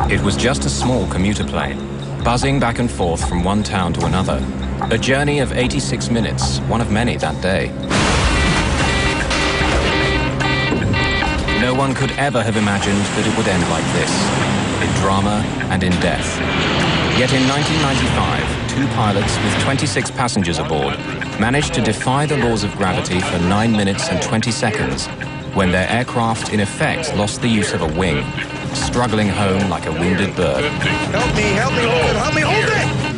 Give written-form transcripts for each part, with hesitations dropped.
It was just a small commuter plane, buzzing back and forth from one town to another. A journey of 86 minutes, one of many that day. No one could ever have imagined that it would end like this, in drama and in death. Yet in 1995, two pilots with 26 passengers aboard managed to defy the laws of gravity for 9 minutes and 20 seconds, when their aircraft in effect lost the use of a wing, struggling home like a wounded bird. Help me hold it!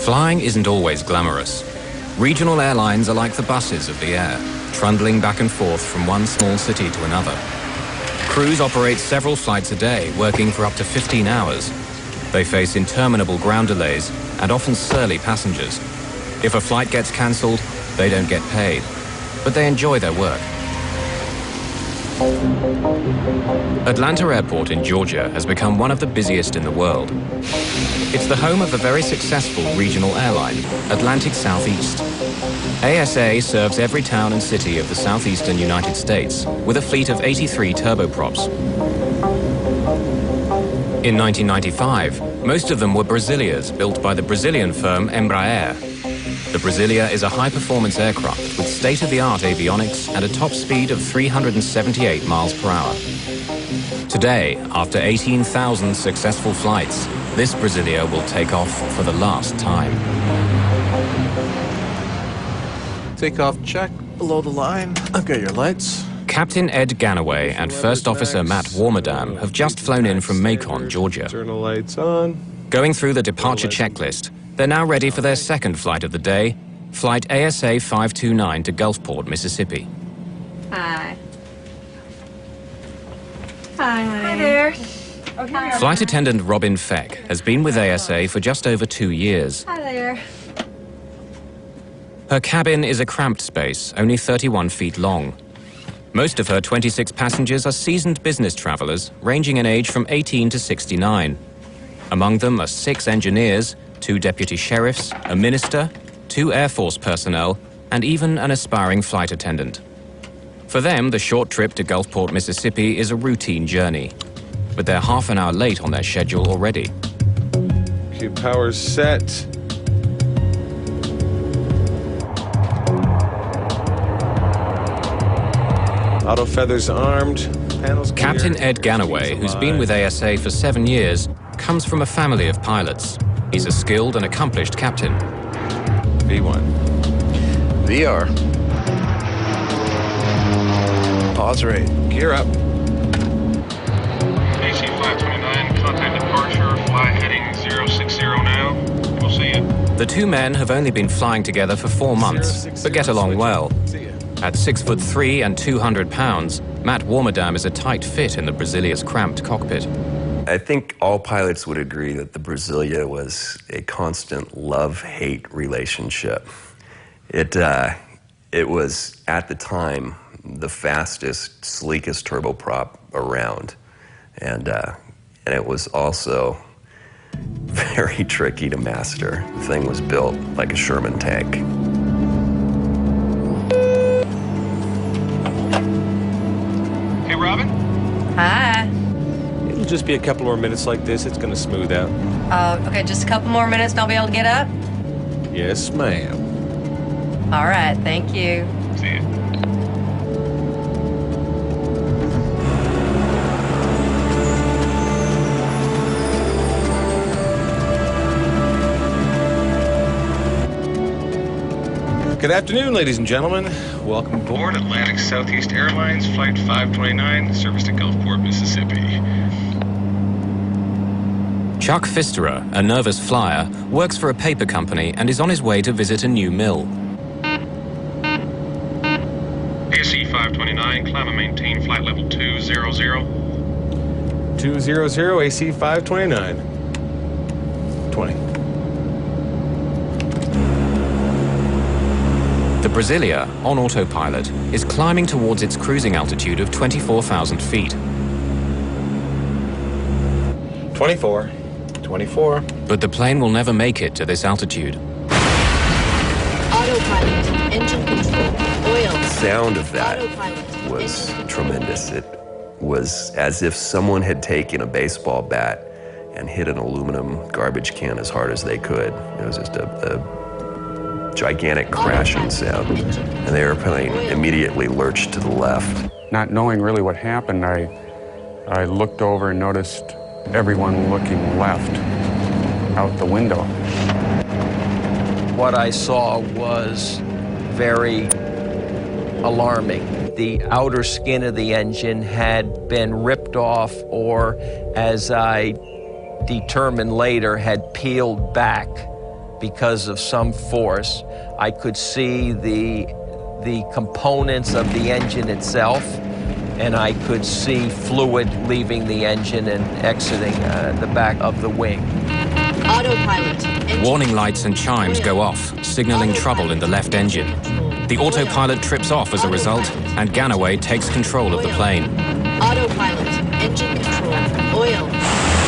Flying isn't always glamorous. Regional airlines are like the buses of the air, trundling back and forth from one small city to another. Crews operate several flights a day, working for up to 15 hours. They face interminable ground delays and often surly passengers. If a flight gets cancelled, they don't get paid, but they enjoy their work. Atlanta Airport in Georgia has become one of the busiest in the world. It's the home of a very successful regional airline, Atlantic Southeast. ASA serves every town and city of the southeastern United States with a fleet of 83 turboprops. In 1995, most of them were Brasilias built by the Brazilian firm Embraer. The Brasilia is a high-performance aircraft with state-of-the-art avionics and a top speed of 378 miles per hour. Today, after 18,000 successful flights, this Brasilia will take off for the last time. Takeoff check, below the line. Okay, your lights. Captain Ed Ganaway and First Officer Matt Warmerdam have just flown in from Macon, Georgia. Turn the lights on. Going through the departure checklist, they're now ready for their second flight of the day, Flight ASA 529 to Gulfport, Mississippi. Hi. Hi there. Flight attendant Robin Feck has been with ASA for just over 2 years. Hi there. Her cabin is a cramped space, only 31 feet long. Most of her 26 passengers are seasoned business travelers, ranging in age from 18 to 69. Among them are 6 engineers, 2 deputy sheriffs, a minister, 2 Air Force personnel, and even an aspiring flight attendant. For them, the short trip to Gulfport, Mississippi is a routine journey. But they're half an hour late on their schedule already. Okay, power's set. Auto feathers armed. Panels clear. Captain Ed Ganaway, who's been with ASA for 7 years, comes from a family of pilots. He's a skilled and accomplished captain. V1. VR. Pause rate. Gear up. AC 529, contact departure, fly heading 060 now. We'll see you. The two men have only been flying together for 4 months, but get along well. At 6'3" and 200 pounds, Matt Warmerdam is a tight fit in the Brasilia's cramped cockpit. I think all pilots would agree that the Brasilia was a constant love-hate relationship. It was, at the time, the fastest, sleekest turboprop around. And it was also very tricky to master. The thing was built like a Sherman tank. Hey, Robin? Hi. It'll just be a couple more minutes like this. It's gonna smooth out. Okay, just a couple more minutes and I'll be able to get up? Yes, ma'am. All right, thank you. See you. Good afternoon, ladies and gentlemen. Welcome aboard Atlantic Southeast Airlines Flight 529, service to Gulfport, Mississippi. Chuck Pfisterer, a nervous flyer, works for a paper company and is on his way to visit a new mill. AC 529, climb and maintain flight level 200. 200 AC 529. 20. Brasilia, on autopilot, is climbing towards its cruising altitude of 24,000 feet. 24. 24. But the plane will never make it to this altitude. Autopilot, engine control, oil. The sound of that Autopilot, was engine tremendous. It was as if someone had taken a baseball bat and hit an aluminum garbage can as hard as they could. It was just a gigantic crashing sound. And the airplane immediately lurched to the left. Not knowing really what happened, I looked over and noticed everyone looking left out the window. What I saw was very alarming. The outer skin of the engine had been ripped off, or as I determined later, had peeled back because of some force. I could see the components of the engine itself, and I could see fluid leaving the engine and exiting the back of the wing. Autopilot, engine Warning lights and chimes go off, signaling trouble in the left engine. The autopilot trips off as a result, and Ganaway takes control of the plane. Autopilot, engine control, oil.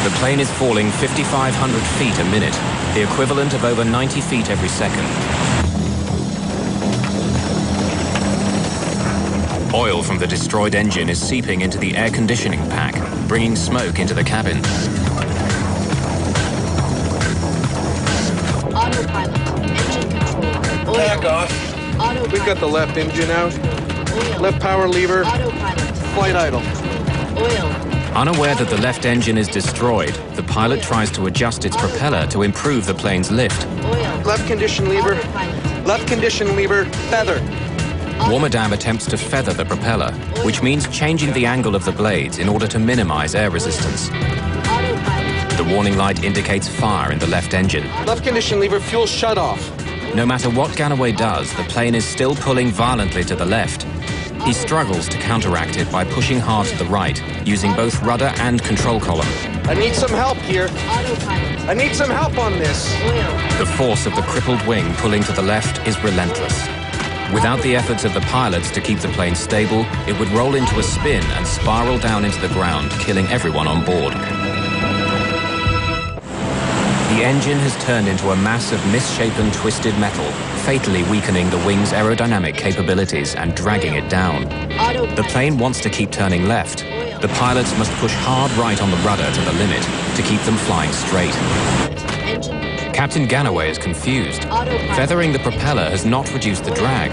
The plane is falling 5,500 feet a minute, the equivalent of over 90 feet every second. Oil from the destroyed engine is seeping into the air conditioning pack, bringing smoke into the cabin. Autopilot, engine control, oil. Back off. Autopilot, We've got the left engine out. oil. Left power lever. Autopilot, Flight idle. oil. Unaware that the left engine is destroyed, the pilot tries to adjust its propeller to improve the plane's lift. Oil. Left condition lever. Autopilot. Left condition lever. Feather. Warmadam attempts to feather the propeller, which means changing the angle of the blades in order to minimize air resistance. Autopilot. The warning light indicates fire in the left engine. Left condition lever. Fuel shut off. No matter what Ganaway does, the plane is still pulling violently to the left. He struggles to counteract it by pushing hard to the right, using both rudder and control column. I need some help here. Autopilot. I need some help on this. Oil. The force of the crippled wing pulling to the left is relentless. Without the efforts of the pilots to keep the plane stable, it would roll into a spin and spiral down into the ground, killing everyone on board. The engine has turned into a mass of misshapen, twisted metal, fatally weakening the wing's aerodynamic capabilities and dragging it down. Autopilot. The plane wants to keep turning left. The pilots must push hard right on the rudder to the limit to keep them flying straight. Engine control. Captain Ganaway is confused. Feathering the propeller has not reduced the drag.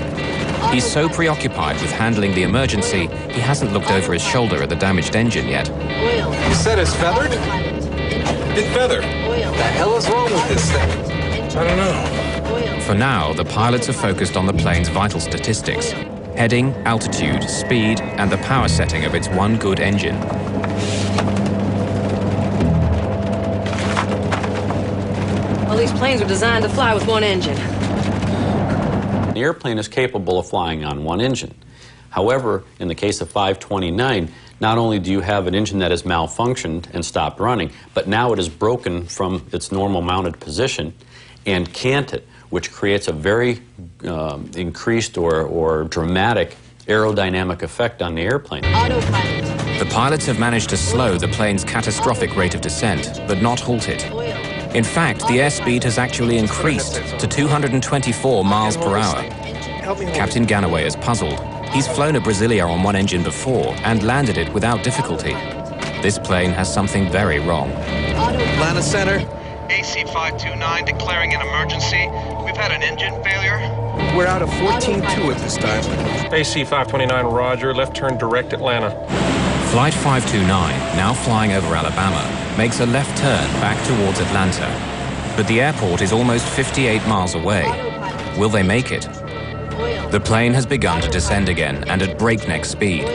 He's so preoccupied with handling the emergency, he hasn't looked over his shoulder at the damaged engine yet. Oil. You said it's feathered? Autopilot. Engine It's feathered. oil. What the hell is wrong with this thing? I don't know. Oil. For now, the pilots are focused on the plane's vital statistics: heading, altitude, speed, and the power setting of its one good engine. Well, these planes were designed to fly with one engine. The airplane is capable of flying on one engine. However, in the case of 529, not only do you have an engine that has malfunctioned and stopped running, but now it is broken from its normal mounted position and canted, which creates a very increased or dramatic aerodynamic effect on the airplane. Autopilot. The pilots have managed to slow the plane's catastrophic rate of descent, but not halt it. Oil. In fact, the airspeed has actually increased to 224 miles per hour. Help me hold Captain Ganaway is puzzled. He's flown a Brasilia on one engine before and landed it without difficulty. This plane has something very wrong. Atlanta Center. AC 529 declaring an emergency. We've had an engine failure. We're out of 14.2 at this time. AC 529, roger. Left turn direct Atlanta. Flight 529, now flying over Alabama, makes a left turn back towards Atlanta. But the airport is almost 58 miles away. Will they make it? The plane has begun to descend again and at breakneck speed.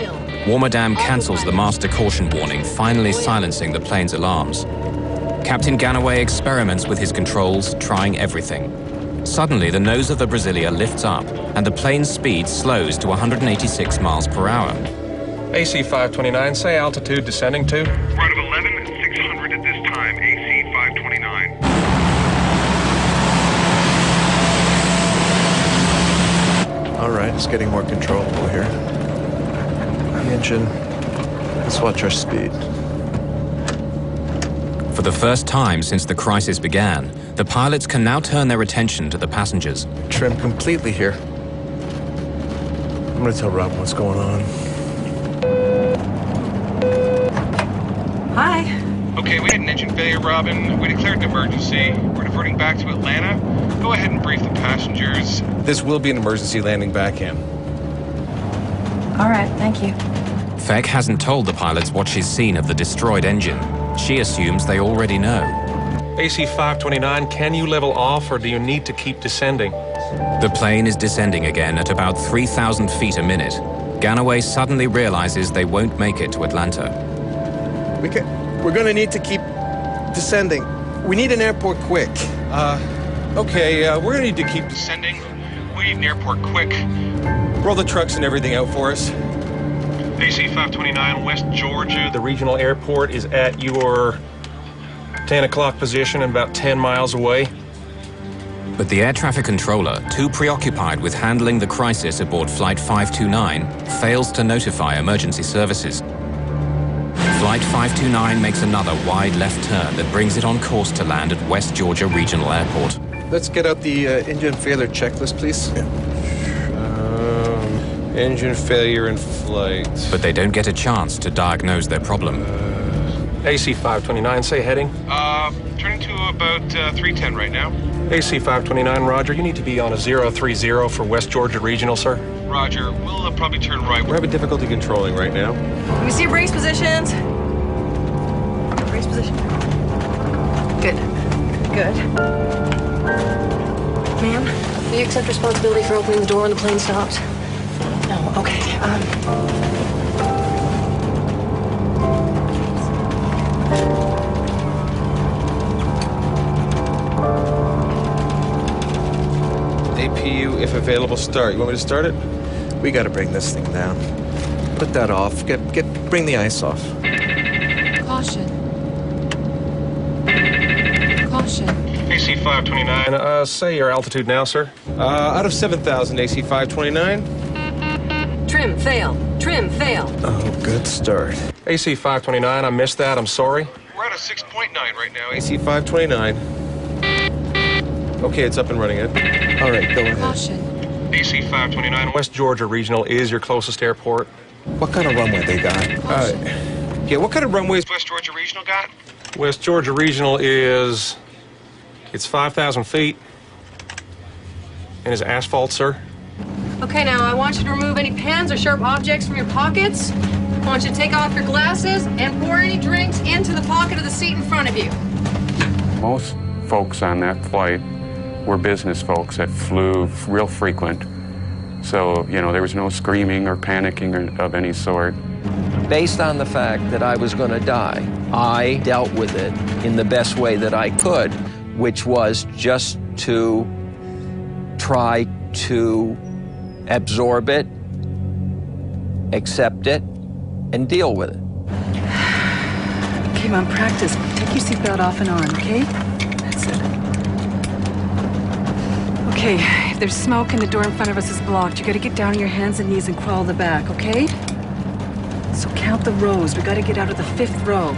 Warmadam cancels the master caution warning, finally silencing the plane's alarms. Captain Ganaway experiments with his controls, trying everything. Suddenly, the nose of the Brasilia lifts up and the plane's speed slows to 186 miles per hour. AC 529, say altitude descending to? Right of 11,600 at this time. AC 529. It's getting more controllable here. The engine. Let's watch our speed. For the first time since the crisis began, the pilots can now turn their attention to the passengers. Trim completely here. I'm gonna tell Rob what's going on. Hi. Okay, we had an engine failure, Robin. We declared an emergency. We're diverting back to Atlanta. Go ahead and brief the passengers. This will be an emergency landing back in. All right, thank you. Feck hasn't told the pilots what she's seen of the destroyed engine. She assumes they already know. AC-529, can you level off or do you need to keep descending? The plane is descending again at about 3,000 feet a minute. Ganaway suddenly realizes they won't make it to Atlanta. We're gonna need to keep descending. We need an airport quick. Okay, we're gonna need to keep Descending. We need an airport quick. roll the trucks and everything out for us. AC-529, West Georgia. The regional airport is at your 10 o'clock position and about 10 miles away. But the air traffic controller, too preoccupied with handling the crisis aboard Flight 529, fails to notify emergency services. Flight 529 makes another wide left turn that brings it on course to land at West Georgia Regional Airport. Let's get out the engine failure checklist, please. Engine failure in flight. But they don't get a chance to diagnose their problem. AC-529, say heading. Turning to about 310 right now. AC-529, Roger, you need to be on a 030 for West Georgia Regional, sir. Roger, we'll probably turn right. We're having difficulty controlling right now. Let me see your brace positions. Brace position. Good. Good. Ma'am, Will you accept responsibility for opening the door when the plane stopped? no, okay. APU, if available, start. You want me to start it? We gotta bring this thing down. Put that off. Bring the ice off. Caution. Caution. AC-529, say your altitude now, sir. Out of 7,000, AC-529. Trim, fail. Trim, fail. Oh, good start. AC-529, I missed that, I'm sorry. We're at a 6.9 right now. AC-529. Okay, it's up and running, Ed. All right, go ahead. Caution. AC-529, West Georgia Regional is your closest airport. What kind of runway they got? Yeah, what kind of runways? West Georgia Regional got? West Georgia Regional is... It's 5,000 feet. And is asphalt, sir. Okay, now I want you to remove any pens or sharp objects from your pockets. I want you to take off your glasses and pour any drinks into the pocket of the seat in front of you. Most folks on that flight were business folks that flew real frequent. So, there was no screaming or panicking of any sort. Based on the fact that I was going to die, I dealt with it in the best way that I could, which was just to try to absorb it, accept it, and deal with it. Come on, practice. Take your seatbelt off and on, okay? That's it. Okay, if there's smoke and the door in front of us is blocked, you gotta get down on your hands and knees and crawl to the back, okay? So count the rows. We gotta get out of the 5th row.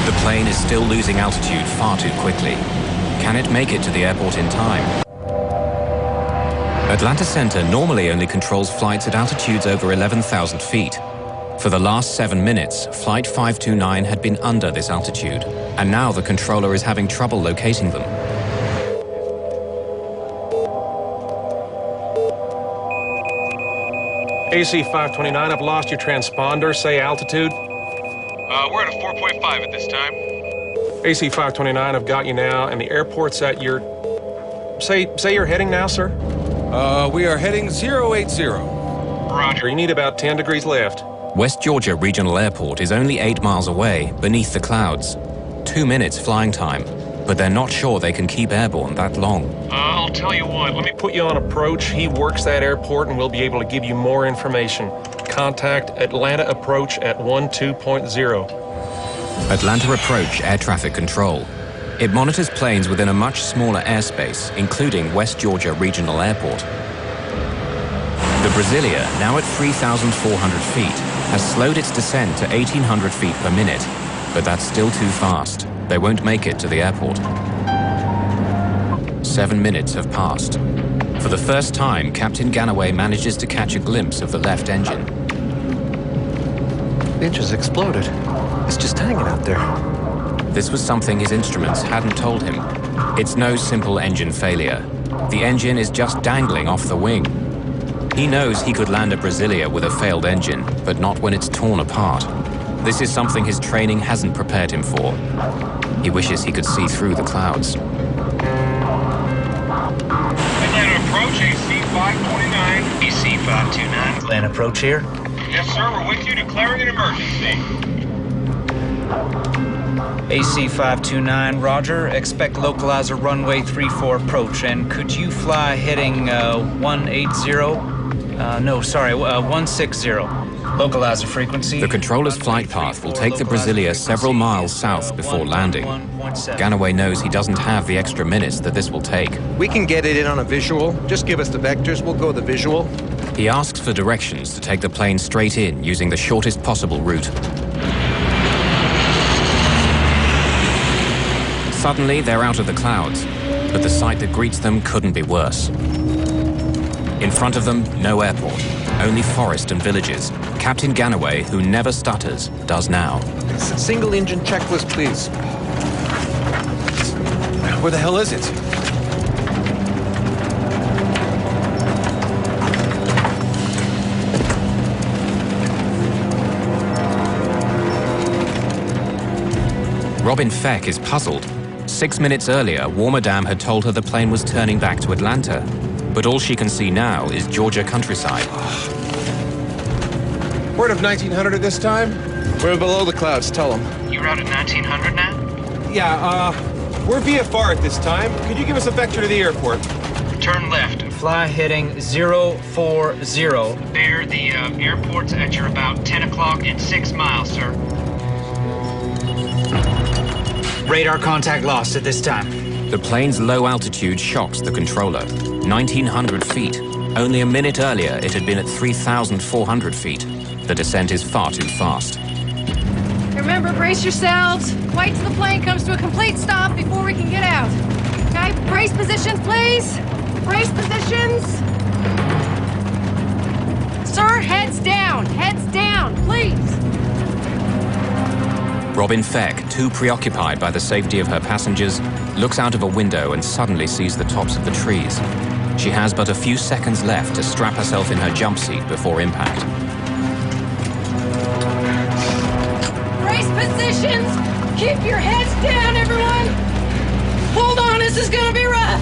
The plane is still losing altitude far too quickly. Can it make it to the airport in time? Atlanta Center normally only controls flights at altitudes over 11,000 feet. For the last 7 minutes, Flight 529 had been under this altitude, and now the controller is having trouble locating them. AC-529, I've lost your transponder. Say altitude. We're at a 4.5 at this time. AC-529, I've got you now, and the airport's at your... Say you're heading now, sir? We are heading 080. Roger. You need about 10 degrees left. West Georgia Regional Airport is only 8 miles away, beneath the clouds. 2 minutes flying time, but they're not sure they can keep airborne that long. I'll tell you what, let me Put you on approach. He works that airport, and we'll be able to give you more information. Contact Atlanta Approach at 12.0. Atlanta Approach Air Traffic Control. It monitors planes within a much smaller airspace, including West Georgia Regional Airport. The Brasilia, now at 3,400 feet, has slowed its descent to 1,800 feet per minute, but that's still too fast. They won't make it to the airport. 7 minutes have passed. For the first time, Captain Ganaway manages to catch a glimpse of the left engine. The engine's exploded. It's just hanging out there. This was something his instruments hadn't told him. It's no simple engine failure. The engine is just dangling off the wing. He knows he could land a Brasilia with a failed engine, but not when it's torn apart. This is something his training hasn't prepared him for. He wishes he could see through the clouds. Atlanta approach, AC 529. AC 529. Atlanta approach here. Yes, sir, we're with you, declaring an emergency. AC 529, roger. Expect localizer runway 34 approach. And could you fly heading 180? 160. Localizer frequency. The controller's flight path will take the Brasilia several miles south before landing. Ganaway knows he doesn't have the extra minutes that this will take. We can get it in on a visual. Just give us the vectors. We'll go the visual. He asks for directions to take the plane straight in using the shortest possible route. Suddenly, they're out of the clouds, but the sight that greets them couldn't be worse. In front of them, no airport, only forest and villages. Captain Ganaway, who never stutters, does now. Single engine checklist, please. Where the hell is it? Robin Feck is puzzled. 6 minutes earlier, Warmerdam had told her the plane was turning back to Atlanta. But all she can see now is Georgia countryside. Word of 1900 at this time? We're below the clouds, tell them. You routed 1900 now? Yeah, we're VFR at this time. Could you give us a vector to the airport? Turn left. Fly heading 040. There, the airport's at your about 10 o'clock and 6 miles, sir. Radar contact lost at this time. The plane's low altitude shocks the controller. 1,900 feet. Only a minute earlier, it had been at 3,400 feet. The descent is far too fast. Remember, brace yourselves. Wait till the plane comes to a complete stop before we can get out. Okay, brace positions, please. Brace positions. Sir, heads down, please. Robin Feck, too preoccupied by the safety of her passengers, looks out of a window and suddenly sees the tops of the trees. She has but a few seconds left to strap herself in her jump seat before impact. Brace positions. Keep your heads down, everyone. Hold on, this is gonna be rough.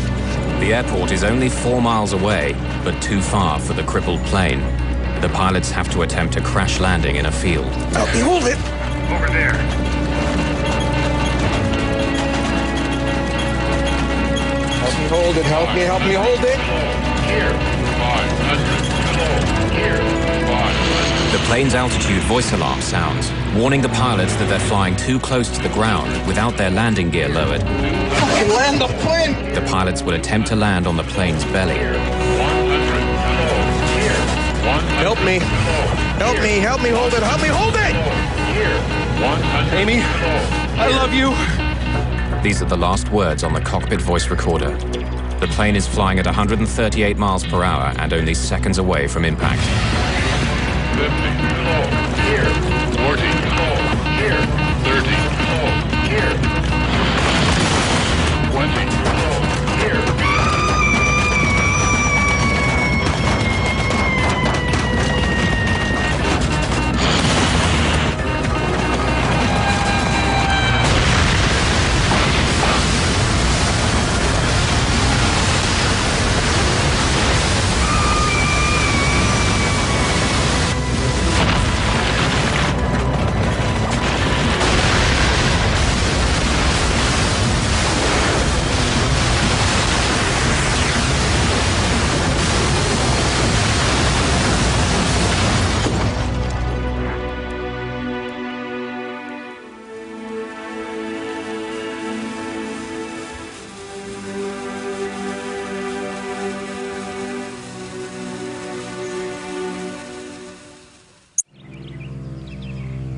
The airport is only 4 miles away, but too far for the crippled plane. The pilots have to attempt a crash landing in a field. Help me hold it. Over there. Help me hold it, help me hold it. Here, 500. Here, 500. The plane's altitude voice alarm sounds, warning the pilots that they're flying too close to the ground without their landing gear lowered. Fucking land the plane! The pilots will attempt to land on the plane's belly. 100. Here, 100. Help me hold it, help me hold it! Here, 100. Amy, I love you. These are the last words on the cockpit voice recorder. The plane is flying at 138 miles per hour and only seconds away from impact. 50. Here, 40. Here, 30. Here, 20. Here.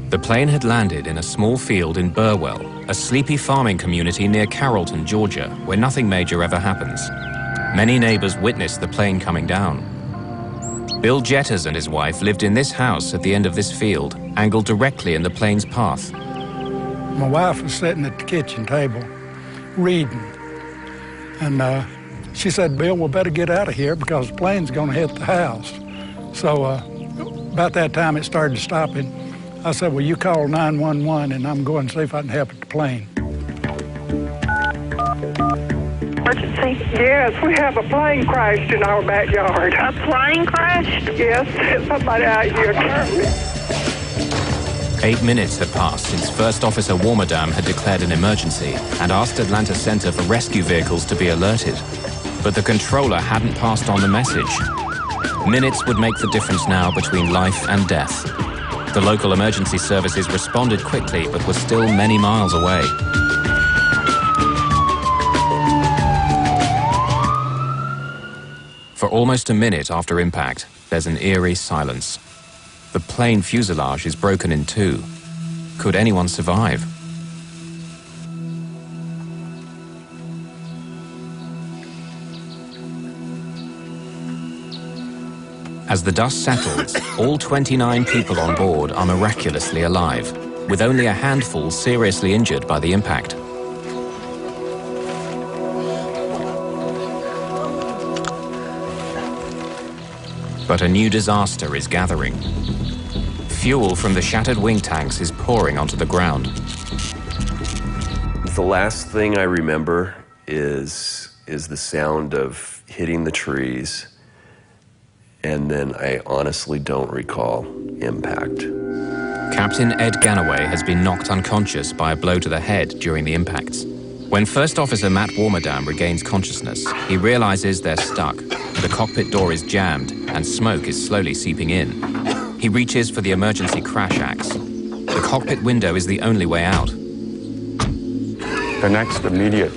The plane had landed in a small field in Burwell, a sleepy farming community near Carrollton, Georgia, where nothing major ever happens. Many neighbors witnessed the plane coming down. Bill Jetters and his wife lived in this house at the end of this field, angled directly in the plane's path. My wife was sitting at the kitchen table reading, and she said, "Bill, we better get out of here because the plane's going to hit the house." So about that time it started stopping. I said, "Well, you call 911 and I'm going to see if I can help at the plane." Emergency? Yes, we have a plane crashed in our backyard. A plane crashed? Yes, somebody out here currently. 8 minutes had passed since First Officer Warmerdam had declared an emergency and asked Atlanta Center for rescue vehicles to be alerted. But the controller hadn't passed on the message. Minutes would make the difference now between life and death. The local emergency services responded quickly, but were still many miles away. For almost a minute after impact, there's an eerie silence. The plane fuselage is broken in two. Could anyone survive? As the dust settles, all 29 people on board are miraculously alive, with only a handful seriously injured by the impact. But a new disaster is gathering. Fuel from the shattered wing tanks is pouring onto the ground. The last thing I remember is the sound of hitting the trees, and then I honestly don't recall impact. Captain Ed Ganaway has been knocked unconscious by a blow to the head during the impacts. When First Officer Matt Warmerdam regains consciousness, he realizes they're stuck. The cockpit door is jammed and smoke is slowly seeping in. He reaches for the emergency crash axe. The cockpit window is the only way out. The next immediate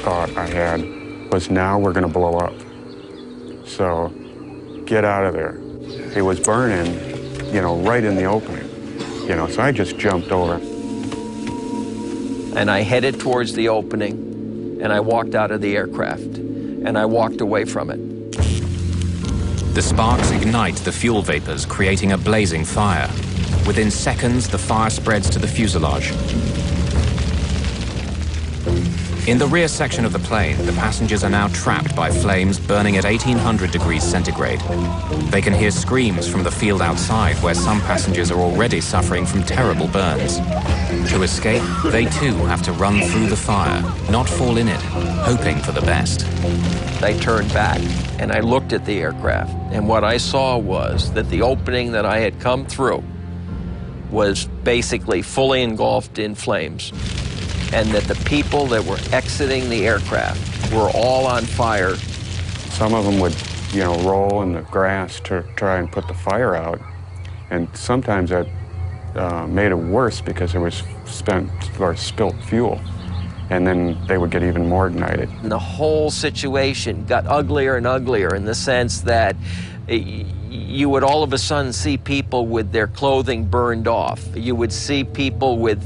thought I had was, now we're going to blow up. So get out of there. It was burning, right in the opening. So I just jumped over. And I headed towards the opening, and I walked out of the aircraft, and I walked away from it. The sparks ignite the fuel vapors, creating a blazing fire. Within seconds, the fire spreads to the fuselage. In the rear section of the plane, the passengers are now trapped by flames burning at 1800 degrees centigrade. They can hear screams from the field outside, where some passengers are already suffering from terrible burns. To escape, they too have to run through the fire, not fall in it, hoping for the best. I turned back and I looked at the aircraft, and what I saw was that the opening that I had come through was basically fully engulfed in flames, and that the people that were exiting the aircraft were all on fire. Some of them would, roll in the grass to try and put the fire out, and sometimes that made it worse because there was spilt fuel, and then they would get even more ignited. And the whole situation got uglier and uglier in the sense that you would all of a sudden see people with their clothing burned off. You would see people with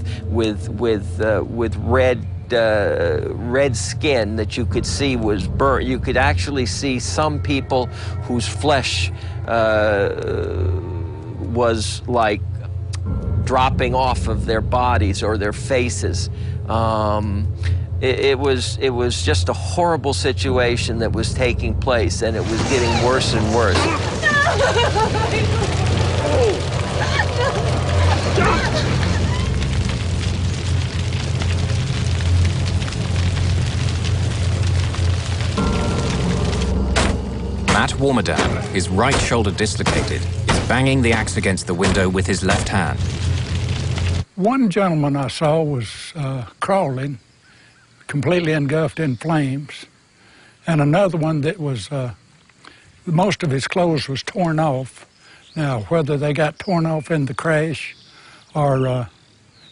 red skin that you could see was burnt. You could actually see some people whose flesh was like dropping off of their bodies or their faces. It was just a horrible situation that was taking place, and it was getting worse and worse. Matt Warmerdam, his right shoulder dislocated, is banging the axe against the window with his left hand. One gentleman I saw was crawling, completely engulfed in flames, and another one that was, most of his clothes was torn off. Now, whether they got torn off in the crash or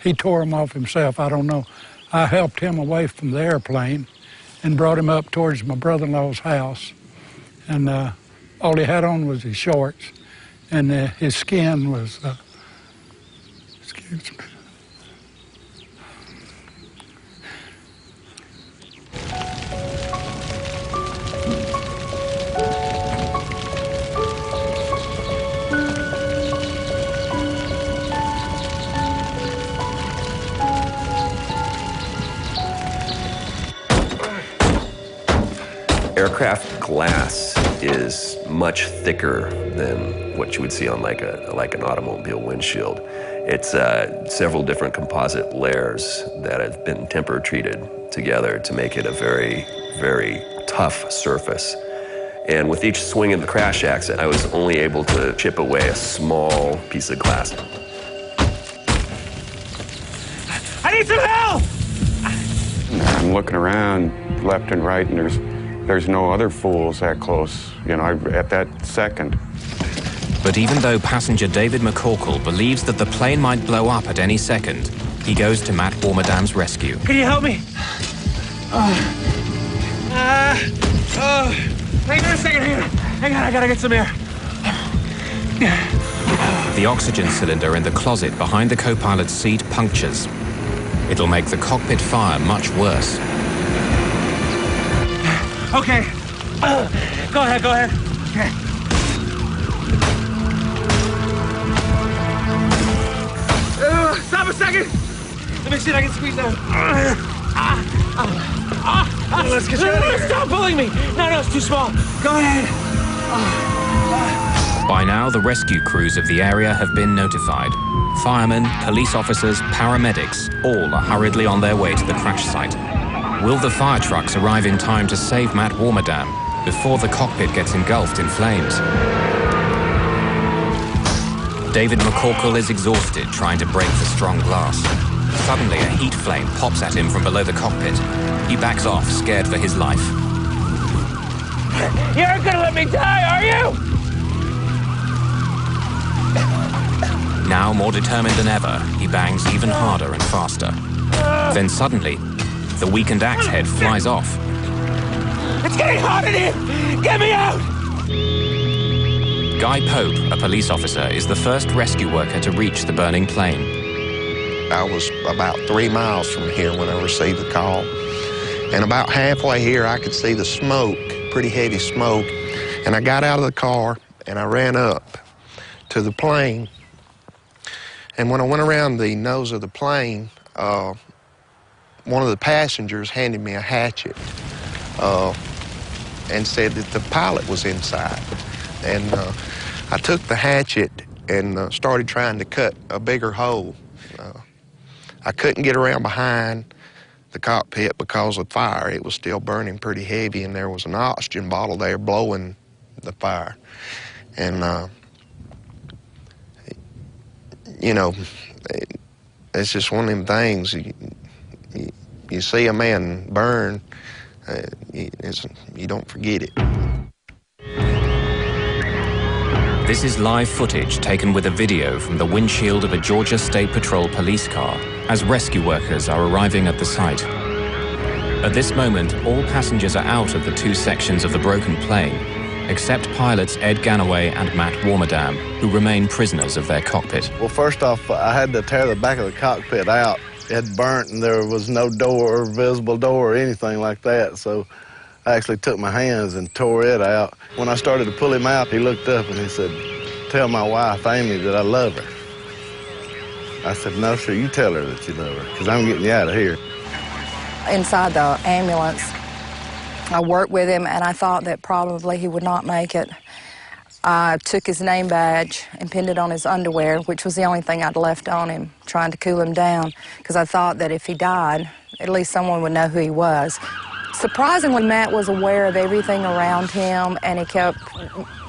he tore them off himself, I don't know. I helped him away from the airplane and brought him up towards my brother-in-law's house, and all he had on was his shorts, and his skin was Excuse me. Aircraft glass is much thicker than what you would see on like an automobile windshield. It's several different composite layers that have been temperature treated together to make it a very, very tough surface. And with each swing of the crash axe, I was only able to chip away a small piece of glass. I need some help! I'm looking around left and right, and there's no other fools that close, you know, at that second. But even though passenger David McCorkle believes that the plane might blow up at any second, he goes to Matt Warmerdam's rescue. Can you help me? Hang on a second here. Hang on, I gotta get some air. The oxygen cylinder in the closet behind the co-pilot's seat punctures. It'll make the cockpit fire much worse. Okay. Go ahead. Okay. Stop a second. Let me see if I can squeeze down. Let's get you out of here. Stop pulling me. No, it's too small. Go ahead. By now, the rescue crews of the area have been notified. Firemen, police officers, paramedics, all are hurriedly on their way to the crash site. Will the fire trucks arrive in time to save Matt Warmerdam before the cockpit gets engulfed in flames? David McCorkle is exhausted trying to break the strong glass. Suddenly, a heat flame pops at him from below the cockpit. He backs off, scared for his life. You aren't gonna let me die, are you? Now more determined than ever, he bangs even harder and faster. Then suddenly, the weakened axe head flies off. It's getting hot in here! Get me out! Guy Pope, a police officer, is the first rescue worker to reach the burning plane. I was about 3 miles from here when I received the call. And about halfway here, I could see the smoke, pretty heavy smoke. And I got out of the car and I ran up to the plane. And when I went around the nose of the plane, one of the passengers handed me a hatchet and said that the pilot was inside. And I took the hatchet and started trying to cut a bigger hole. I couldn't get around behind the cockpit because of fire. It was still burning pretty heavy, and there was an oxygen bottle there blowing the fire. And, you know, it's just one of them things. You see a man burn, you don't forget it. This is live footage taken with a video from the windshield of a Georgia State Patrol police car as rescue workers are arriving at the site. At this moment, all passengers are out of the two sections of the broken plane, except pilots Ed Ganaway and Matt Warmerdam, who remain prisoners of their cockpit. Well, first off, I had to tear the back of the cockpit out. It had burnt and there was no door, visible door or anything like that, so I actually took my hands and tore it out. When I started to pull him out, he looked up and he said, "Tell my wife, Amy, that I love her." I said, "No, sir, you tell her that you love her, because I'm getting you out of here." Inside the ambulance, I worked with him, and I thought that probably he would not make it. I took his name badge and pinned it on his underwear, which was the only thing I'd left on him, trying to cool him down, because I thought that if he died, at least someone would know who he was. Surprisingly, Matt was aware of everything around him, and he kept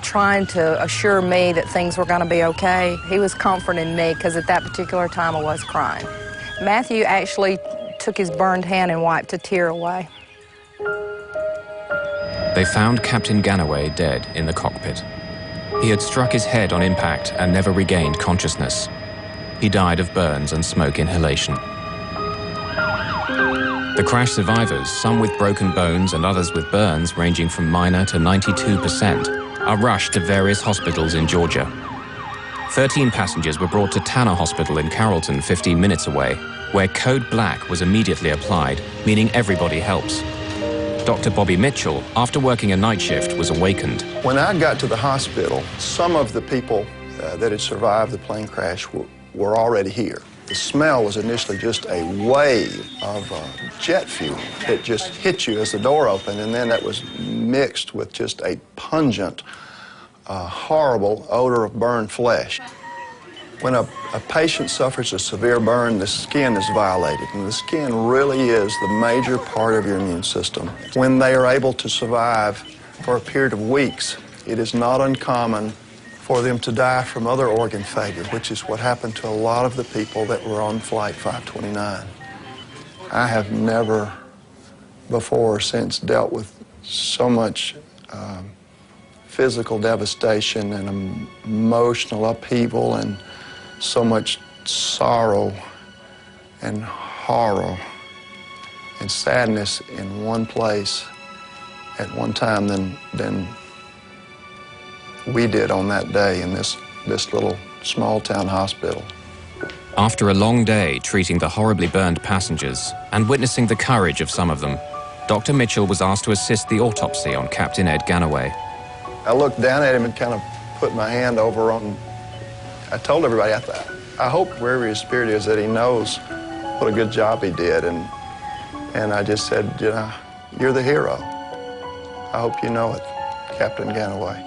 trying to assure me that things were going to be okay. He was comforting me, because at that particular time I was crying. Matthew actually took his burned hand and wiped a tear away. They found Captain Ganaway dead in the cockpit. He had struck his head on impact and never regained consciousness. He died of burns and smoke inhalation. The crash survivors, some with broken bones and others with burns ranging from minor to 92%, are rushed to various hospitals in Georgia. 13 passengers were brought to Tanner Hospital in Carrollton, 15 minutes away, where Code Black was immediately applied, meaning everybody helps. Dr. Bobby Mitchell, after working a night shift, was awakened. When I got to the hospital, some of the people that had survived the plane crash were already here. The smell was initially just a wave of jet fuel. It just hit you as the door opened, and then that was mixed with just a pungent, horrible odor of burned flesh. When a patient suffers a severe burn, the skin is violated, and the skin really is the major part of your immune system. When they are able to survive for a period of weeks, it is not uncommon for them to die from other organ failure, which is what happened to a lot of the people that were on Flight 529. I have never before or since dealt with so much physical devastation and emotional upheaval and so much sorrow and horror and sadness in one place at one time than we did on that day in this little small town hospital. After a long day treating the horribly burned passengers and witnessing the courage of some of them, Dr. Mitchell was asked to assist the autopsy on Captain Ed Ganaway. I looked down at him and kind of put my hand over on. I told everybody, I hope wherever his spirit is that he knows what a good job he did. And I just said, you know, you're the hero. I hope you know it, Captain Ganaway.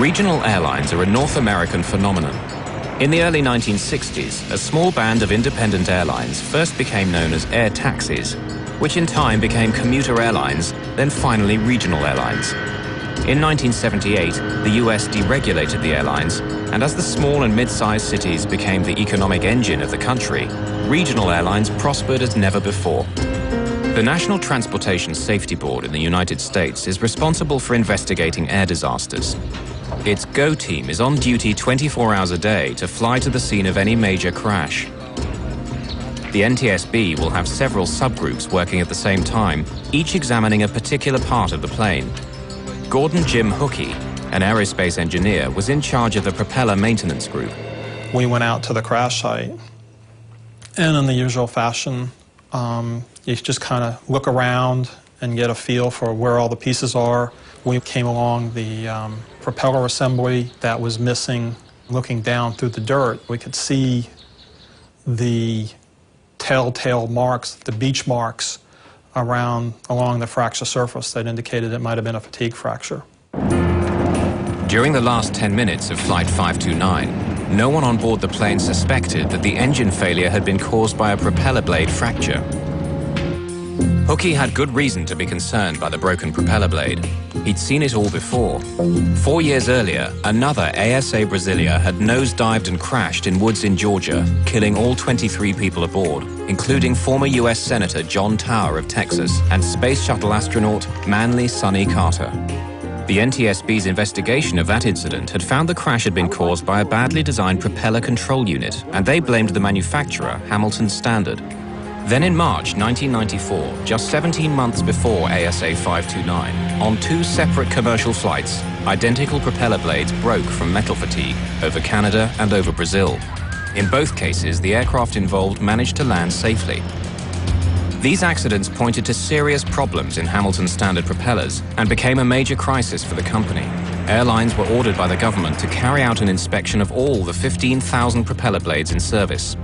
Regional airlines are a North American phenomenon. In the early 1960s, a small band of independent airlines first became known as air taxis, which in time became commuter airlines, then finally regional airlines. In 1978, the US deregulated the airlines, and as the small and mid-sized cities became the economic engine of the country, regional airlines prospered as never before. The National Transportation Safety Board in the United States is responsible for investigating air disasters. Its GO team is on duty 24 hours a day to fly to the scene of any major crash. The NTSB will have several subgroups working at the same time, each examining a particular part of the plane. Gordon Jim Hookey, an aerospace engineer, was in charge of the propeller maintenance group. We went out to the crash site, and in the usual fashion, you just kind of look around and get a feel for where all the pieces are. We came along the propeller assembly that was missing. Looking down through the dirt, we could see the telltale marks, the beach marks along the fracture surface that indicated it might have been a fatigue fracture. During the last 10 minutes of Flight 529, no one on board the plane suspected that the engine failure had been caused by a propeller blade fracture. Hookey had good reason to be concerned by the broken propeller blade. He'd seen it all before. 4 years earlier, another ASA Brasilia had nosedived and crashed in woods in Georgia, killing all 23 people aboard, including former US Senator John Tower of Texas and Space Shuttle astronaut Manly Sonny Carter. The NTSB's investigation of that incident had found the crash had been caused by a badly designed propeller control unit, and they blamed the manufacturer, Hamilton Standard. Then in March 1994, just 17 months before ASA 529, on 2 separate commercial flights, identical propeller blades broke from metal fatigue over Canada and over Brazil. In both cases, the aircraft involved managed to land safely. These accidents pointed to serious problems in Hamilton Standard propellers and became a major crisis for the company. Airlines were ordered by the government to carry out an inspection of all the 15,000 propeller blades in service.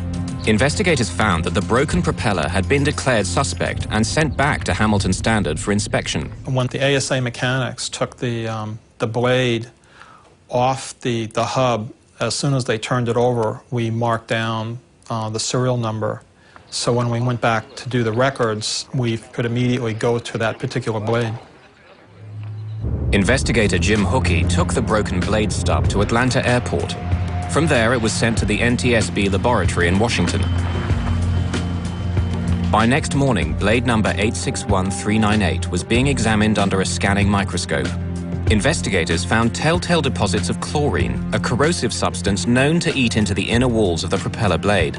Investigators found that the broken propeller had been declared suspect and sent back to Hamilton Standard for inspection. When the ASA mechanics took the blade off the hub, as soon as they turned it over, we marked down the serial number. So when we went back to do the records, we could immediately go to that particular blade. Investigator Jim Hookey took the broken blade stub to Atlanta Airport. From there, it was sent to the NTSB laboratory in Washington. By next morning, blade number 861398 was being examined under a scanning microscope. Investigators found telltale deposits of chlorine, a corrosive substance known to eat into the inner walls of the propeller blade.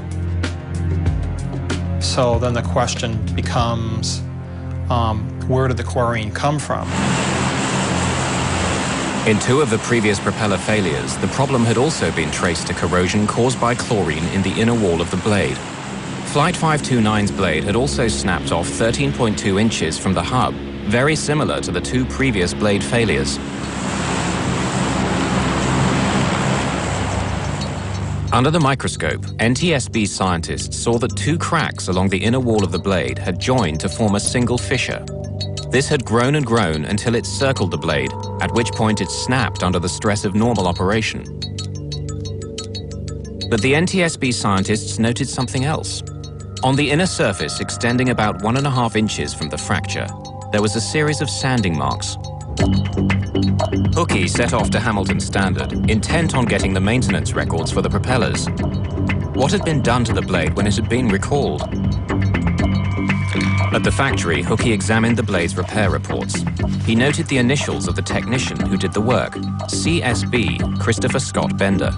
So then the question becomes, where did the chlorine come from? In 2 of the previous propeller failures, the problem had also been traced to corrosion caused by chlorine in the inner wall of the blade. Flight 529's blade had also snapped off 13.2 inches from the hub, very similar to the 2 previous blade failures. Under the microscope, NTSB scientists saw that 2 cracks along the inner wall of the blade had joined to form a single fissure. This had grown and grown until it circled the blade, at which point it snapped under the stress of normal operation. But the NTSB scientists noted something else. On the inner surface, extending about 1.5 inches from the fracture, there was a series of sanding marks. Hookey set off to Hamilton Standard, intent on getting the maintenance records for the propellers. What had been done to the blade when it had been recalled? At the factory, Hookey examined the blade's repair reports. He noted the initials of the technician who did the work, CSB, Christopher Scott Bender.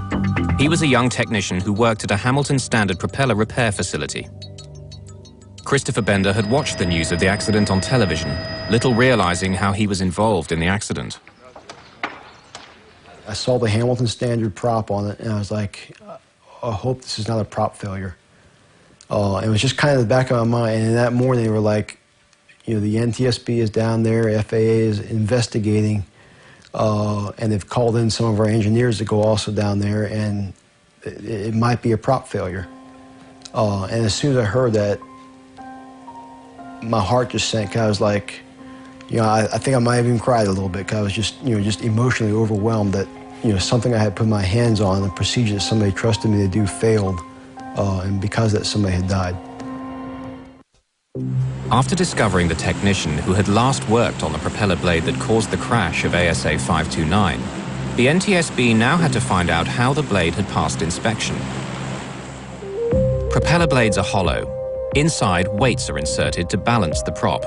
He was a young technician who worked at a Hamilton Standard propeller repair facility. Christopher Bender had watched the news of the accident on television, little realizing how he was involved in the accident. I saw the Hamilton Standard prop on it, and I was like, I hope this is not a prop failure. It was just kind of the back of my mind, and that morning they were like, you know, the NTSB is down there, FAA is investigating, and they've called in some of our engineers to go also down there, and it might be a prop failure. And as soon as I heard that, my heart just sank. I was like, you know, I think I might have even cried a little bit because I was just, you know, just emotionally overwhelmed that, you know, something I had put my hands on, the procedure that somebody trusted me to do failed, and because of that, somebody had died. After discovering the technician who had last worked on the propeller blade that caused the crash of ASA 529, the NTSB now had to find out how the blade had passed inspection. Propeller blades are hollow. Inside, weights are inserted to balance the prop.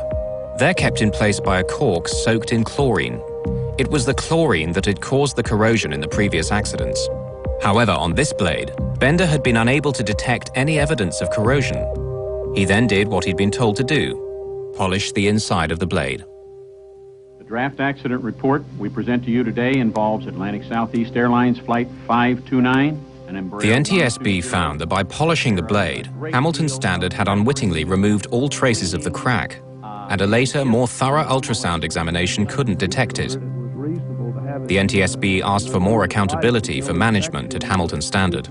They're kept in place by a cork soaked in chlorine. It was the chlorine that had caused the corrosion in the previous accidents. However, on this blade, Bender had been unable to detect any evidence of corrosion. He then did what he'd been told to do: polish the inside of the blade. The draft accident report we present to you today involves Atlantic Southeast Airlines Flight 529. The NTSB found that by polishing the blade, Hamilton Standard had unwittingly removed all traces of the crack, and a later, more thorough ultrasound examination couldn't detect it. The NTSB asked for more accountability for management at Hamilton Standard.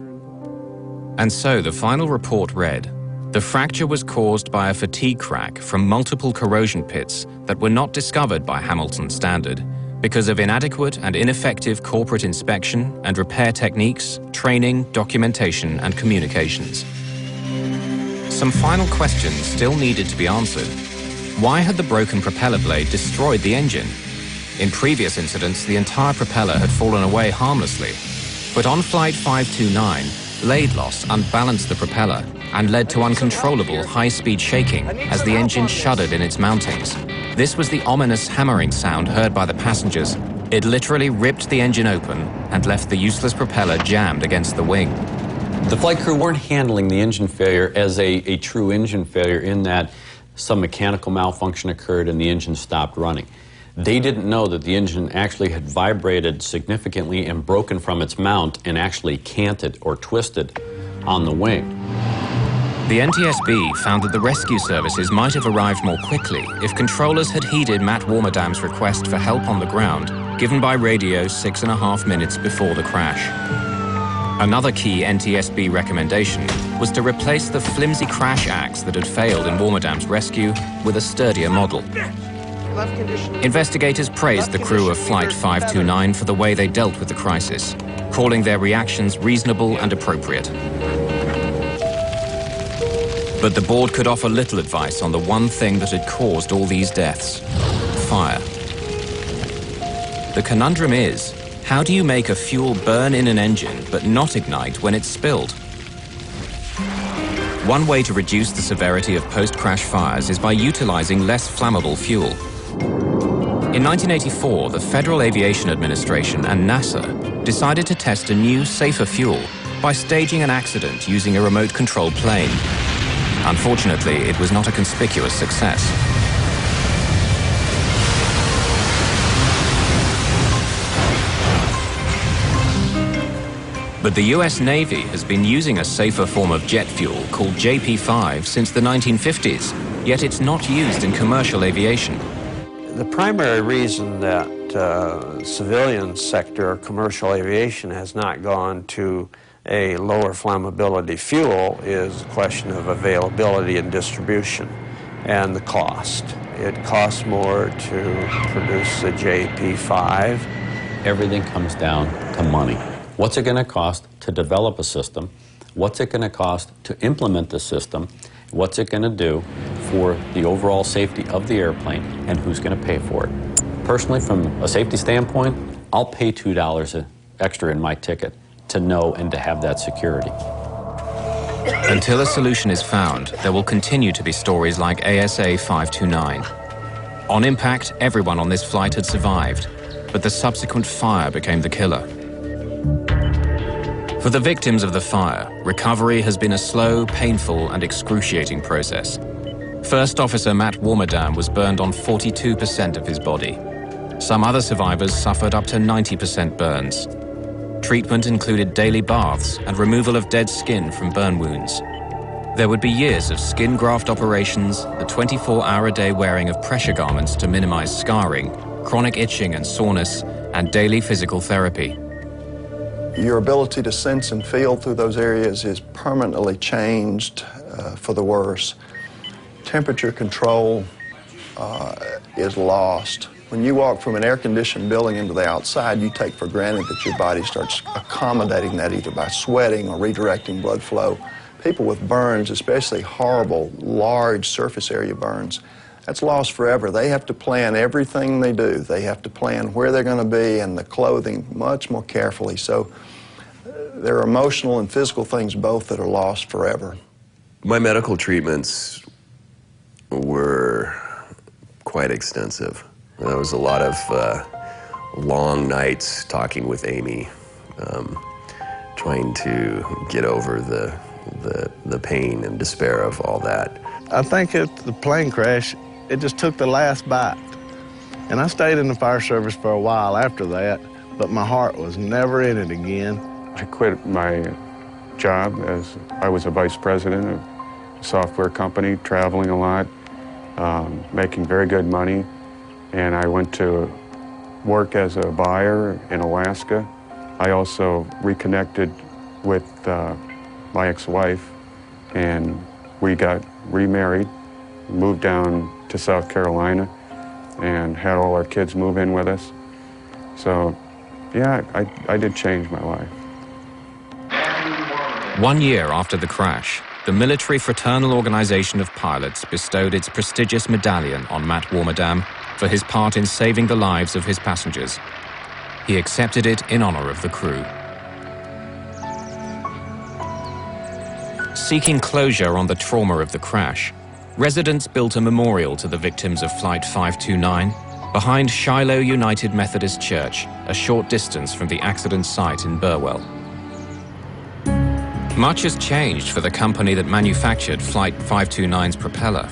And so the final report read, the fracture was caused by a fatigue crack from multiple corrosion pits that were not discovered by Hamilton Standard because of inadequate and ineffective corporate inspection and repair techniques, training, documentation, and communications. Some final questions still needed to be answered. Why had the broken propeller blade destroyed the engine? In previous incidents, the entire propeller had fallen away harmlessly. But on Flight 529, blade loss unbalanced the propeller and led to uncontrollable high-speed shaking as the engine shuddered in its mountings. This was the ominous hammering sound heard by the passengers. It literally ripped the engine open and left the useless propeller jammed against the wing. The flight crew weren't handling the engine failure as a true engine failure in that some mechanical malfunction occurred and the engine stopped running. They didn't know that the engine actually had vibrated significantly and broken from its mount and actually canted or twisted on the wing. The NTSB found that the rescue services might have arrived more quickly if controllers had heeded Matt Warmerdam's request for help on the ground, given by radio 6.5 minutes before the crash. Another key NTSB recommendation was to replace the flimsy crash axe that had failed in Warmerdam's rescue with a sturdier model. Investigators praised the crew of Flight 529 for the way they dealt with the crisis, calling their reactions reasonable and appropriate. But the board could offer little advice on the one thing that had caused all these deaths: fire. The conundrum is, how do you make a fuel burn in an engine but not ignite when it's spilled? One way to reduce the severity of post-crash fires is by utilizing less flammable fuel. In 1984, the Federal Aviation Administration and NASA decided to test a new, safer fuel by staging an accident using a remote-controlled plane. Unfortunately, it was not a conspicuous success. But the US Navy has been using a safer form of jet fuel called JP5 since the 1950s, yet it's not used in commercial aviation. The primary reason that civilian sector, commercial aviation, has not gone to a lower flammability fuel is a question of availability and distribution and the cost. It costs more to produce the JP5. Everything comes down to money. What's it going to cost to develop a system? What's it going to cost to implement the system? What's it going to do for the overall safety of the airplane, and who's going to pay for it? Personally, from a safety standpoint, I'll pay $2 extra in my ticket to know and to have that security. Until a solution is found, there will continue to be stories like ASA 529. On impact, everyone on this flight had survived, but the subsequent fire became the killer. For the victims of the fire, recovery has been a slow, painful, and excruciating process. First Officer Matt Warmerdam was burned on 42% of his body. Some other survivors suffered up to 90% burns. Treatment included daily baths and removal of dead skin from burn wounds. There would be years of skin graft operations, the 24-hour-a-day wearing of pressure garments to minimize scarring, chronic itching and soreness, and daily physical therapy. Your ability to sense and feel through those areas is permanently changed for the worse. Temperature control is lost. When you walk from an air-conditioned building into the outside, you take for granted that your body starts accommodating that either by sweating or redirecting blood flow. People with burns, especially horrible, large surface area burns, that's lost forever. They have to plan everything they do. They have to plan where they're going to be and the clothing much more carefully. So there are emotional and physical things both that are lost forever. My medical treatments were quite extensive. There was a lot of long nights talking with Amy, trying to get over the pain and despair of all that. I think at the plane crash, it just took the last bite. And I stayed in the fire service for a while after that, but my heart was never in it again. I quit my job as I was a vice president of a software company, traveling a lot, making very good money. And I went to work as a buyer in Alaska. I also reconnected with my ex-wife, and we got remarried, moved down to South Carolina, and had all our kids move in with us. So, yeah, I did change my life. 1 year after the crash, the Military Fraternal Organization of Pilots bestowed its prestigious medallion on Matt Warmerdam for his part in saving the lives of his passengers. He accepted it in honor of the crew. Seeking closure on the trauma of the crash, residents built a memorial to the victims of Flight 529 behind Shiloh United Methodist Church, a short distance from the accident site in Burwell. Much has changed for the company that manufactured Flight 529's propeller.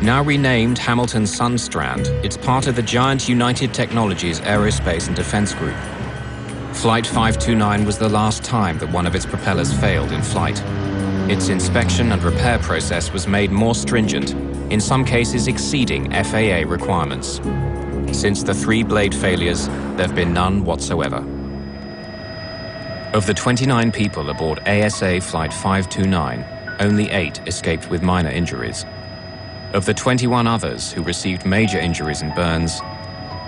Now renamed Hamilton Sundstrand, it's part of the giant United Technologies Aerospace and Defense Group. Flight 529 was the last time that one of its propellers failed in flight. Its inspection and repair process was made more stringent, in some cases exceeding FAA requirements. Since the 3 blade failures, there have been none whatsoever. Of the 29 people aboard ASA Flight 529, only 8 escaped with minor injuries. Of the 21 others who received major injuries and burns,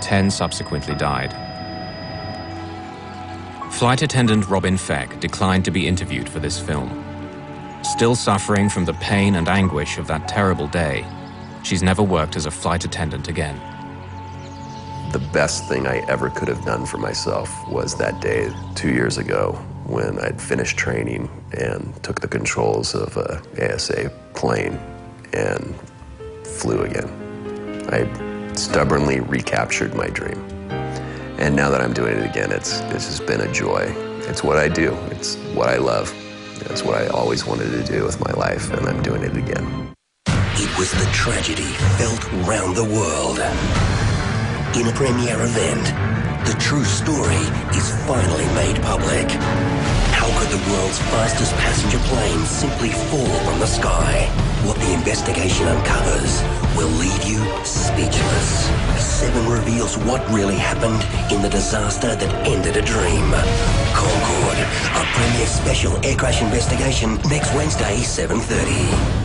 10 subsequently died. Flight attendant Robin Feck declined to be interviewed for this film. Still suffering from the pain and anguish of that terrible day, she's never worked as a flight attendant again. The best thing I ever could have done for myself was that day 2 years ago when I'd finished training and took the controls of a ASA plane and flew again. I stubbornly recaptured my dream. And now that I'm doing it again, it's just been a joy. It's what I do. It's what I love. It's what I always wanted to do with my life, and I'm doing it again. It was the tragedy felt round the world. In a premiere event, the true story is finally made public. How could the world's fastest passenger plane simply fall from the sky? What the investigation uncovers will leave you speechless. 7 reveals what really happened in the disaster that ended a dream. Concorde, a premiere special air crash investigation next Wednesday, 7:30.